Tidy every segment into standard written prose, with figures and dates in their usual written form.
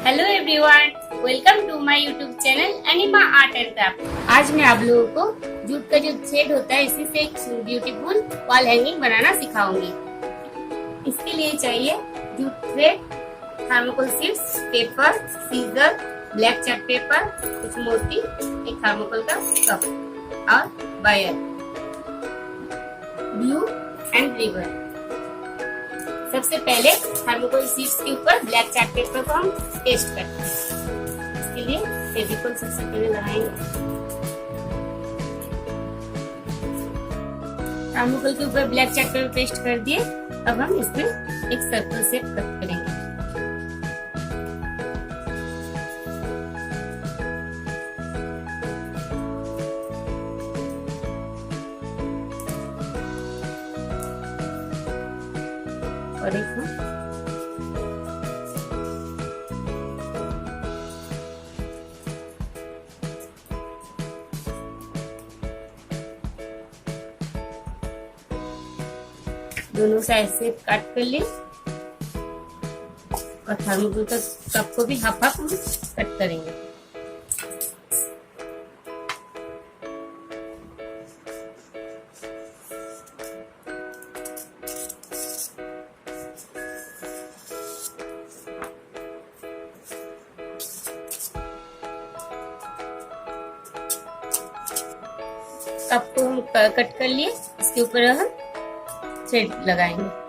Hello everyone, welcome to my YouTube channel Anima art and craft. आज मैं आप लोगों को जूट का जो थ्रेड होता है इसी से एक ब्यूटीफुल वॉल हैंगिंग बनाना सिखाऊंगी। इसके लिए चाहिए jute thread, thermocol sheets, paper, scissor, black chart paper, कुछ मोती, एक थर्मोकोल का कप और वायर, ब्लू एंड रिवर। सबसे पहले थर्मोकोल शीट्स के ऊपर ब्लैक चार्ट पेपर को हम पेस्ट करते हैं। इसके लिए फेविकोल सबसे पहले लगाएंगे। थर्मोकोल के ऊपर ब्लैक चार्ट पेपर पेस्ट कर दिए। अब हम इसमें एक सर्कल शेप कट करेंगे। और एक दोनों साइड से कट कर लिए और थर्मोकोल का कप को भी हाफ हाफ कट करेंगे। कप को हम कट कर लिए। इसके ऊपर हम थ्रेड लगाएंगे।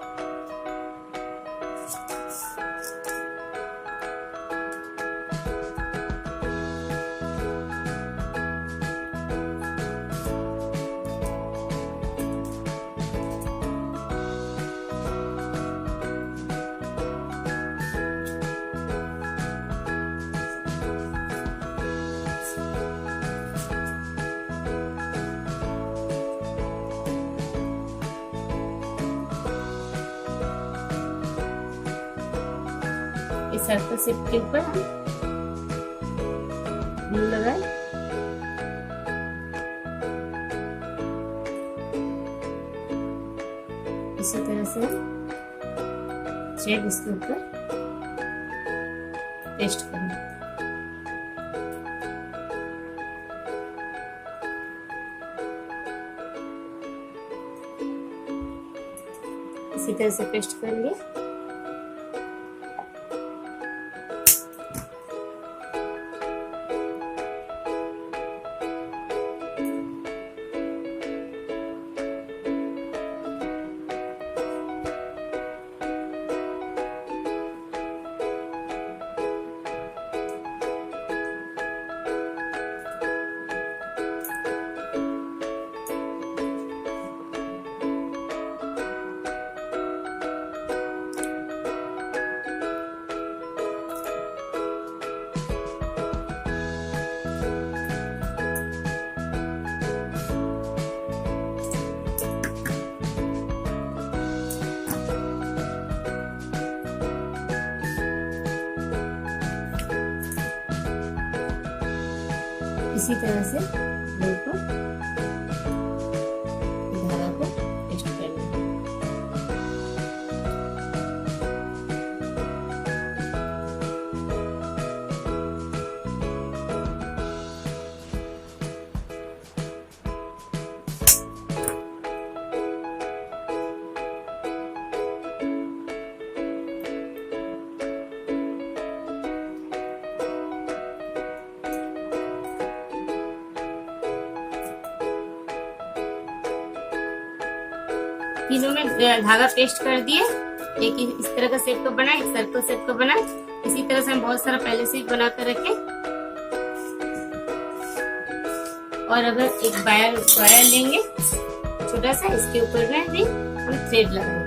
इस सर्कल शेप के ऊपर हम ग्लू लगाए। इसी तरह से हम थ्रेड इसके ऊपर पेस्ट करेंगे। इसी तरह से पेस्ट कर लिए। इसी तरह से बिल्कुल धागा को पेस्ट करना है। तीनों में धागा पेस्ट कर दिए। एक इस तरह का शेप का बना, एक सर्कल शेप का बना। इसी तरह से हम बहुत सारा पहले से ही बना कर रखे। और अगर एक वायर लेंगे छोटा सा, इसके ऊपर में भी हम थ्रेड लगाएंगे।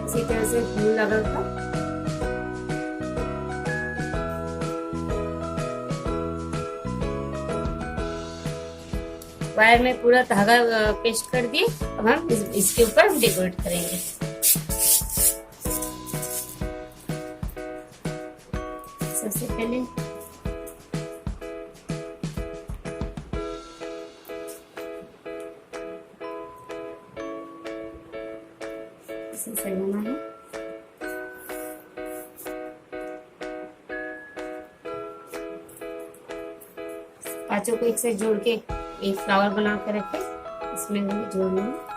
इसी तरह से ग्लू लगाकर वायर में पूरा धागा पेस्ट कर दिए। अब हम इसके ऊपर हम डेकोरेट करेंगे। पहले इसे सजाना है। पांचों को एक साथ जोड़ के एक फ्लावर बना कर रखे, इसमें जोड़ना है।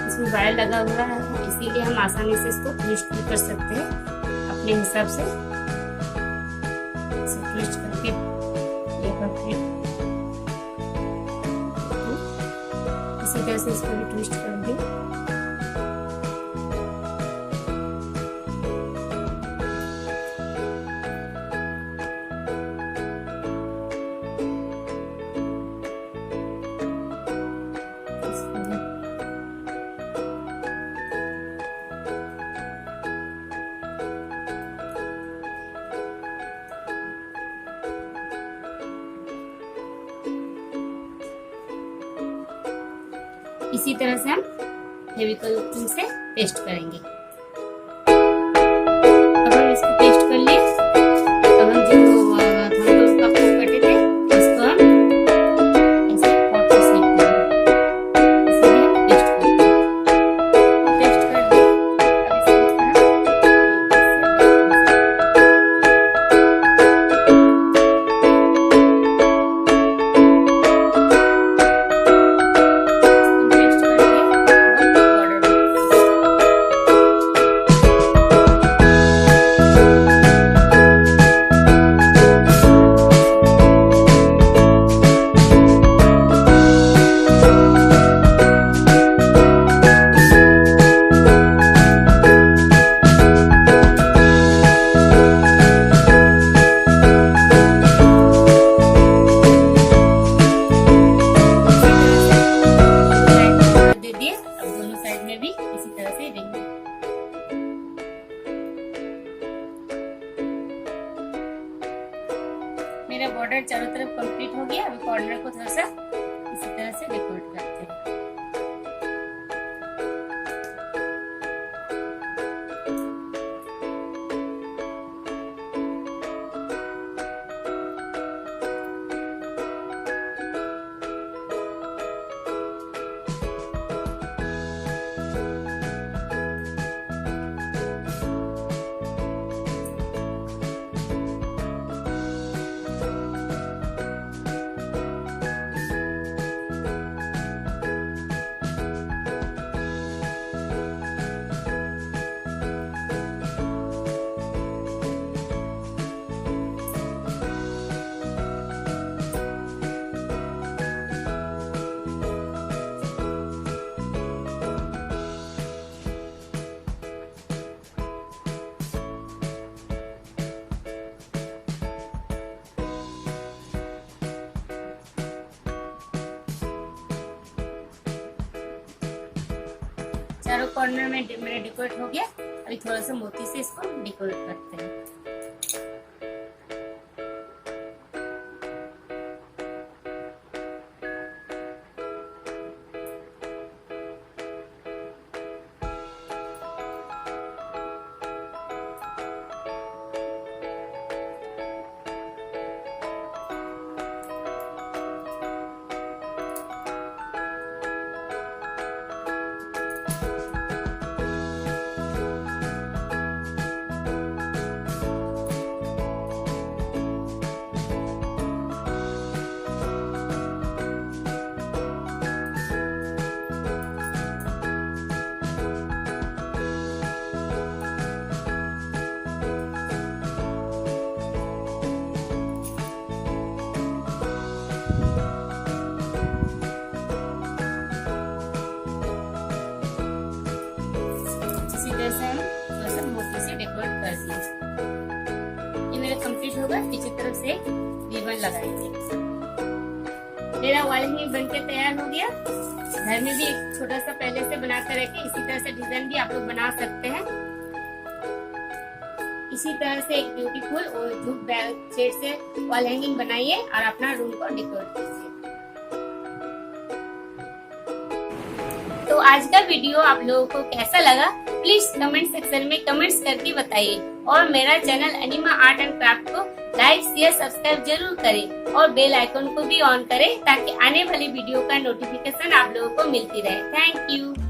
इसमें वायर लगा हुआ है, इसीलिए हम आसानी से इसको ट्विस्ट भी कर सकते हैं अपने हिसाब से। इसे ट्विस्ट करके ये करके इसी तरह से इसको भी ट्विस्ट कर दें। इसी तरह से हम फेविकोल से पेस्ट करेंगे। अब हम इसको पेस्ट कर लिए। अब हम जो थर्मोकोल का फूल कटे थे इसको हम ऐसे पॉट में सेक करेंगे। इसे हम पेस्ट करते हैं। पेस्ट कर दिए। अब मेरा बॉर्डर चारों तरफ कंप्लीट हो गया। अभी कॉर्नर को थोड़ा सा इसी तरह से डेकोरेट करते हैं। चारों कॉर्नर में मेरा डेकोरेट हो गया। अभी थोड़ा सा मोती से इसको डेकोरेट करते हैं। कंप्लीट होगा। पीछे तरफ से रिबन लगाएंगे। मेरा वॉल हैंगिंग बनके तैयार हो गया। घर में भी एक छोटा सा पहले से बनाकर रखे, इसी तरह से डिजाइन भी आप लोग बना सकते हैं। इसी तरह से एक ब्यूटीफुल और जूट शेड से वॉल हैंगिंग बनाइए और अपना रूम को डेकोरेट कीजिए। तो आज का वीडियो आप लोगों को कैसा लगा प्लीज कमेंट सेक्शन में कमेंट्स करके बताइए, और मेरा channel Anima art and craft को लाइक शेयर सब्सक्राइब जरूर करें और बेल आइकन को भी ऑन करें ताकि आने वाली वीडियो का नोटिफिकेशन आप लोगों को मिलती रहे। Thank you.